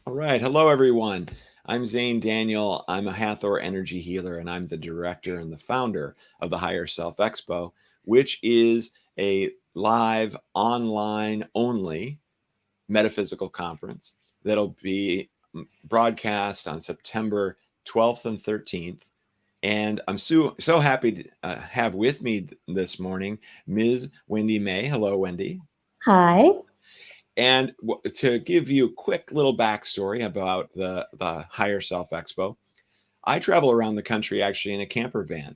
All right. Hello, everyone. I'm Zane Daniel. I'm a Hathor energy healer, and I'm the director and the founder of the Higher Self Expo, which is a live, online only metaphysical conference that'll be broadcast on September 12th and 13th. And I'm so happy to have with me this morning Ms. Wendy May. Hello, Wendy. Hi. And to give you a quick little backstory about the Higher Self Expo, I travel around the country actually in a camper van,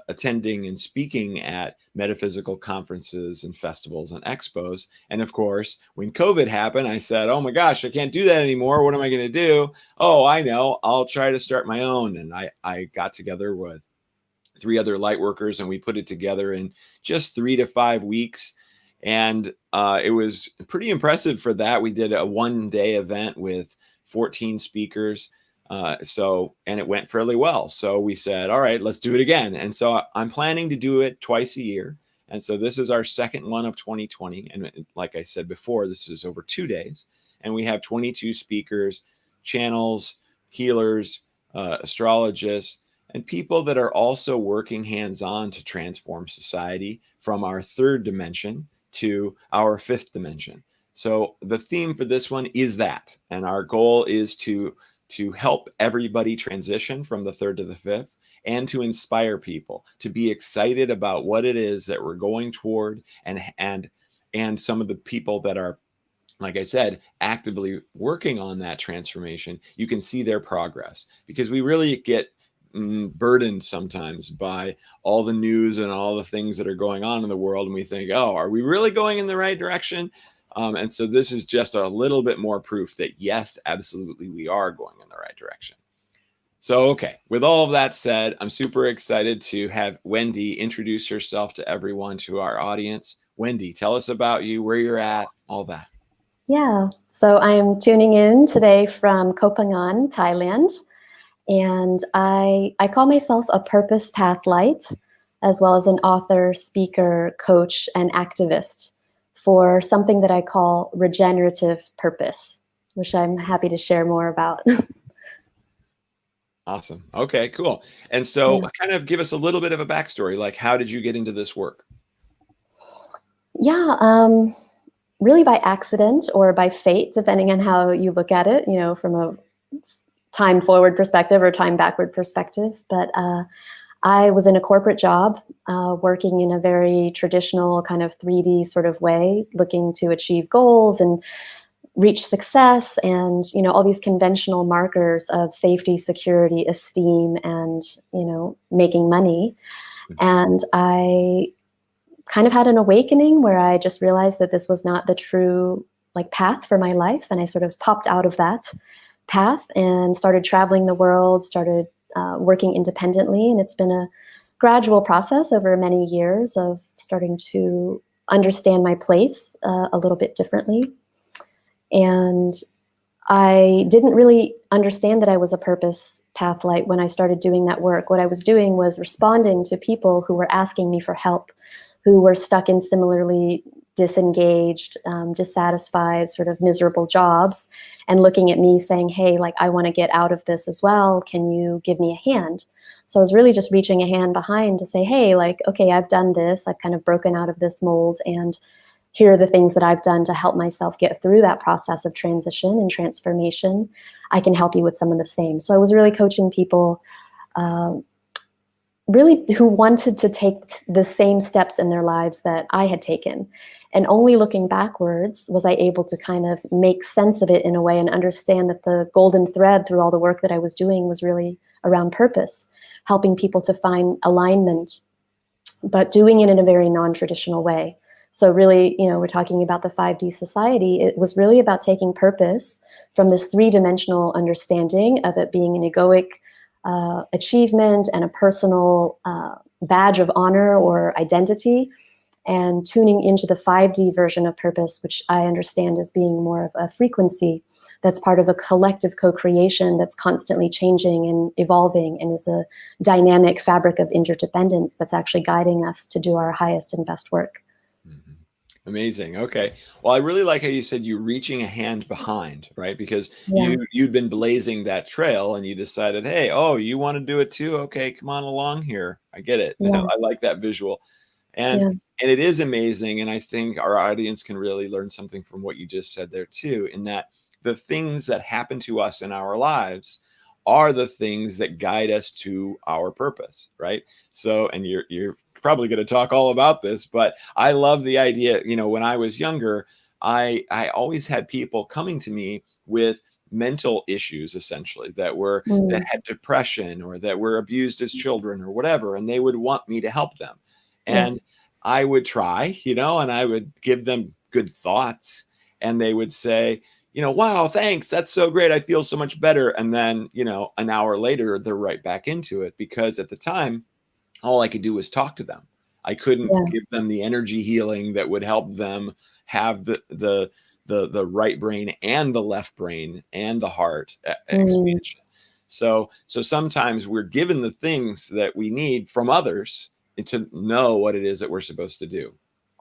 attending and speaking at metaphysical conferences and festivals and expos. And of course, when COVID happened, I said, oh my gosh, I can't do that anymore. What am I going to do? Oh, I know. I'll try to start my own. And I got together with three other light workers and we put it together in just 3 to 5 weeks. And it was pretty impressive for that. We did a one-day event with 14 speakers. And it went fairly well. So we said, all right, let's do it again. And so I'm planning to do it twice a year. And so this is our second one of 2020. And like I said before, this is over 2 days. And we have 22 speakers, channels, healers, astrologists, and people that are also working hands-on to transform society from our third dimension to our fifth dimension. So the theme for this one is that, and our goal is to help everybody transition from the third to the fifth and to inspire people to be excited about what it is that we're going toward, and some of the people that are, like I said, actively working on that transformation, you can see their progress, because we really get burdened sometimes by all the news and all the things that are going on in the world. And we think, oh, are we really going in the right direction? And so this is just a little bit more proof that yes, absolutely, we are going in the right direction. So, okay, with all of that said, I'm super excited to have Wendy introduce herself to everyone, to our audience. Wendy, tell us about you, where you're at, all that. Yeah, so I am tuning in today from Koh Phangan, Thailand. And I call myself a purpose path light, as well as an author, speaker, coach, and activist for something that I call regenerative purpose, which I'm happy to share more about. Awesome. Okay, cool. And so kind of give us a little bit of a backstory, like how did you get into this work? Yeah, really by accident or by fate, depending on how you look at it, from a time forward perspective or time backward perspective. But I was in a corporate job, working in a very traditional kind of 3D sort of way, looking to achieve goals and reach success and, all these conventional markers of safety, security, esteem, and, making money. And I kind of had an awakening where I just realized that this was not the true path for my life. And I sort of popped out of that path and started traveling the world, started working independently. And it's been a gradual process over many years of starting to understand my place a little bit differently. And I didn't really understand that I was a purpose path light when I started doing that work. What I was doing was responding to people who were asking me for help, who were stuck in similarly disengaged, dissatisfied, sort of miserable jobs, and looking at me saying, hey, I want to get out of this as well. Can you give me a hand? So I was really just reaching a hand behind to say, hey, okay, I've done this. I've kind of broken out of this mold, and here are the things that I've done to help myself get through that process of transition and transformation. I can help you with some of the same. So I was really coaching people really who wanted to take the same steps in their lives that I had taken. And only looking backwards was I able to kind of make sense of it in a way and understand that the golden thread through all the work that I was doing was really around purpose, helping people to find alignment, but doing it in a very non-traditional way. So really, we're talking about the 5D society. It was really about taking purpose from this three-dimensional understanding of it being an egoic achievement and a personal badge of honor or identity, and tuning into the 5D version of purpose, which I understand as being more of a frequency that's part of a collective co-creation that's constantly changing and evolving and is a dynamic fabric of interdependence that's actually guiding us to do our highest and best work. Mm-hmm. Amazing. Okay. Well, I really like how you said you reaching a hand behind, right? Because Yeah, you'd been blazing that trail and you decided, hey, oh, you want to do it too? Okay, come on along here. I get it. yeah, I like that visual. And yeah. and it is amazing. And I think our audience can really learn something from what you just said there too, in that the things that happen to us in our lives are the things that guide us to our purpose, right? So, and you're probably going to talk all about this, but I love the idea. When I was younger, I always had people coming to me with mental issues, essentially, that Mm, had depression or that were abused as children or whatever, and they would want me to help them. yeah, And I would try, and I would give them good thoughts, and they would say, wow, thanks, that's so great, I feel so much better. And then, an hour later, they're right back into it, because at the time, all I could do was talk to them. I couldn't yeah. give them the energy healing that would help them have the right brain and the left brain and the heart Mm. expansion. So sometimes we're given the things that we need from others to know what it is that we're supposed to do.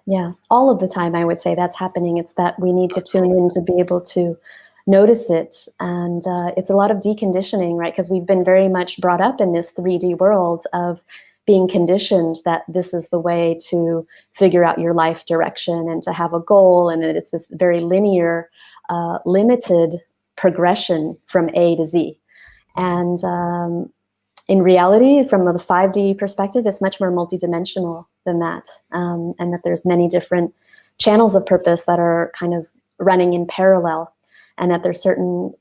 Yeah, all of the time, I would say that's happening. It's that we need to tune Totally. in to be able to notice it. And it's a lot of deconditioning, right? Because we've been very much brought up in this 3D world of being conditioned that this is the way to figure out your life direction and to have a goal. And that it's this very linear, limited progression from A to Z. And in reality, from the 5D perspective, it's much more multidimensional than that, and that there's many different channels of purpose that are kind of running in parallel, and that there's certain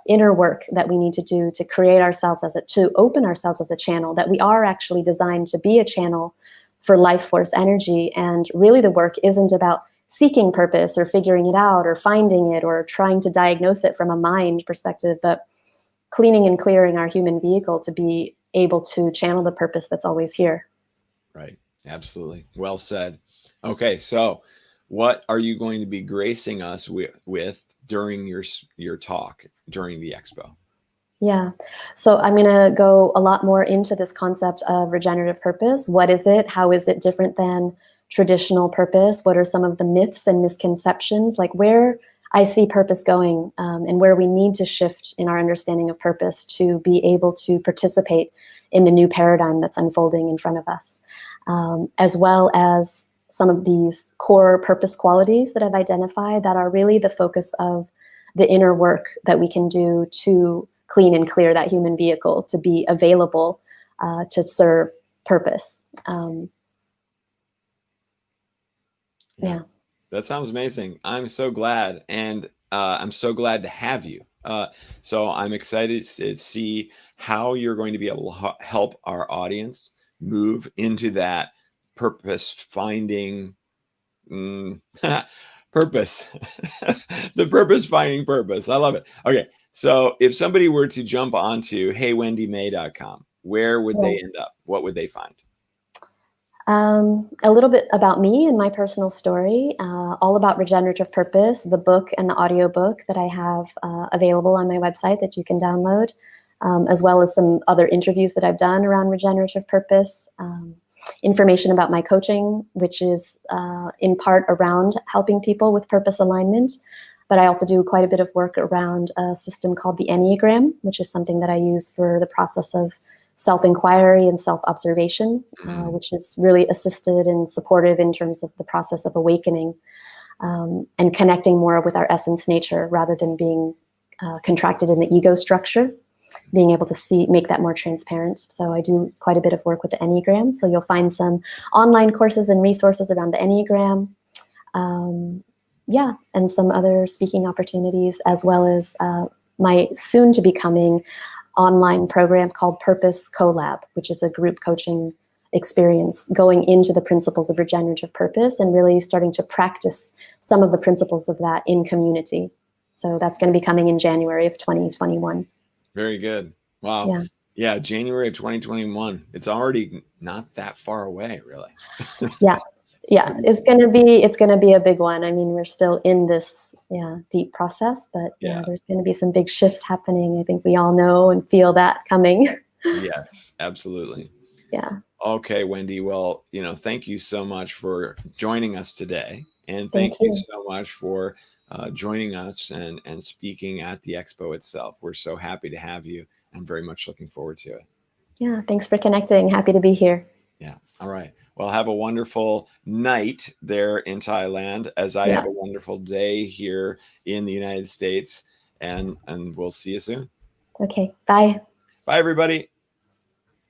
inner work that we need to do to create ourselves to open ourselves as a channel, that we are actually designed to be a channel for life force energy. And really the work isn't about seeking purpose or figuring it out or finding it or trying to diagnose it from a mind perspective, but cleaning and clearing our human vehicle to be able to channel the purpose that's always here. Right. Absolutely. Well said. Okay. So what are you going to be gracing us with during your talk during the expo? Yeah. So I'm going to go a lot more into this concept of regenerative purpose. What is it? How is it different than traditional purpose? What are some of the myths and misconceptions? Like where I see purpose going, and where we need to shift in our understanding of purpose to be able to participate in the new paradigm that's unfolding in front of us, as well as some of these core purpose qualities that I've identified that are really the focus of the inner work that we can do to clean and clear that human vehicle to be available to serve purpose. Yeah. Yeah. That sounds amazing. I'm so glad. And I'm so glad to have you. So I'm excited to see how you're going to be able to help our audience move into that purpose finding purpose. The purpose finding purpose. I love it. Okay. So if somebody were to jump onto heywendymay.com, where would Yeah. they end up? What would they find? A little bit about me and my personal story, all about regenerative purpose, the book and the audiobook that I have available on my website that you can download, as well as some other interviews that I've done around regenerative purpose, information about my coaching, which is in part around helping people with purpose alignment. But I also do quite a bit of work around a system called the Enneagram, which is something that I use for the process of self-inquiry and self-observation, Mm, which is really assisted and supportive in terms of the process of awakening, and connecting more with our essence nature rather than being contracted in the ego structure, being able to make that more transparent. So I do quite a bit of work with the Enneagram. So you'll find some online courses and resources around the Enneagram. Um, yeah, and some other speaking opportunities, as well as my soon to be coming online program called Purpose Collab, which is a group coaching experience going into the principles of regenerative purpose and really starting to practice some of the principles of that in community. So that's going to be coming in January of 2021. very good. Wow. Yeah. Yeah, January of 2021. It's already not that far away, really. Yeah. Yeah. It's going to be a big one. I mean, we're still in this, deep process, but yeah, Yeah. there's going to be some big shifts happening. I think we all know and feel that coming. Yes, absolutely. Yeah. Okay, Wendy. Well, thank you so much for joining us today. And Thank thank you you. so much for joining us and speaking at the expo itself. We're so happy to have you and very much looking forward to it. Yeah, thanks for connecting. Happy to be here. Yeah. All right. Well, have a wonderful night there in Thailand, as I have Yeah. a wonderful day here in the United States. And we'll see you soon. Okay. Bye. Bye, everybody.